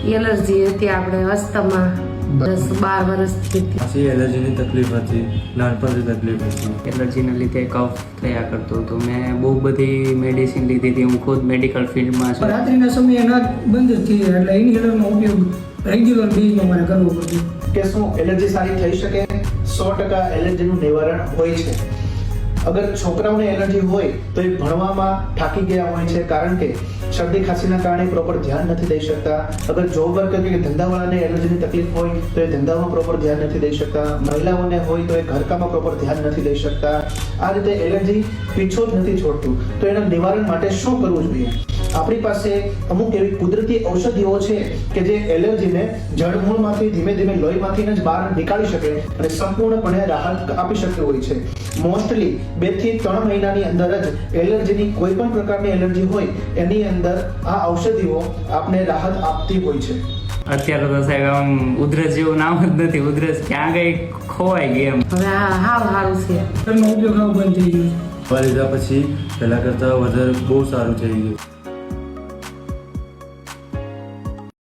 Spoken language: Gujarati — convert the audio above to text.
એલર્જી હતી, આપણે અસ્થમા 10-12 વર્ષથી હતી. પછી એલર્જીની તકલીફ હતી, નાનપણથી તકલીફ હતી. એલર્જીના લીધે કફ થયા કરતો હતો. મેં બહુ બધી મેડિસિન લીધી હતી. હું ખુદ મેડિકલ ફિલ્ડમાં છું. રાત્રિના સમયે નાક બંધ જ થઈ જાય એટલે ઇન્હેલરનો ઉપયોગ રેગ્યુલર બેઝમાં મારે કરવો પડતો. કે શું એલર્જી સારી થઈ શકે? 100% એલર્જીનું નિવારણ હોય છે. અગર છોકરાઓને એલર્જી હોય તો એ ભણવામાં થાકી ગયા હોય છે, કારણ કે શરદી ખાંસીના કારણે પ્રોપર ધ્યાન નથી દઈ શકતા. અગર જોબ વર્કર કે ધંધાવાળાને એલર્જીની તકલીફ હોય તો એ ધંધામાં પ્રોપર ધ્યાન નથી દઈ શકતા. મહિલાઓને હોય તો એ ઘરકામમાં પ્રોપર ધ્યાન નથી દઈ શકતા. આ રીતે એલર્જી પીછો જ નથી છોડતું. તો એના નિવારણ માટે શું કરવું જોઈએ? આપણી પાસે અમુક એવી કુદરતી ઔષધિઓ છે કે જે એલર્જીને જડમૂળમાંથી ધીમે ધીમે લોહીમાંથી જ બહાર નીકાળી શકે અને સંપૂર્ણપણે રાહત આપી શકતી હોય છે. મોસ્ટલી 2 થી 3 મહિનાની અંદર જ એલર્જીની કોઈ પણ પ્રકારની એલર્જી હોય એની અંદર આ ઔષધિઓ આપને રાહત આપતી હોય છે. અત્યારે તો સાહેબ આમ ઉધરસ જેવું નામ જ નથી. ઉધરસ ક્યાં ગઈ ખોવાઈ ગઈ એમ. હવે આ હાવ સારું છે. એનો ઉપયોગ હાવ બંધ થઈ ગયો. દવા લીધા પછી પહેલાં કરતાં વધારે બહુ સારું થઈ ગયું.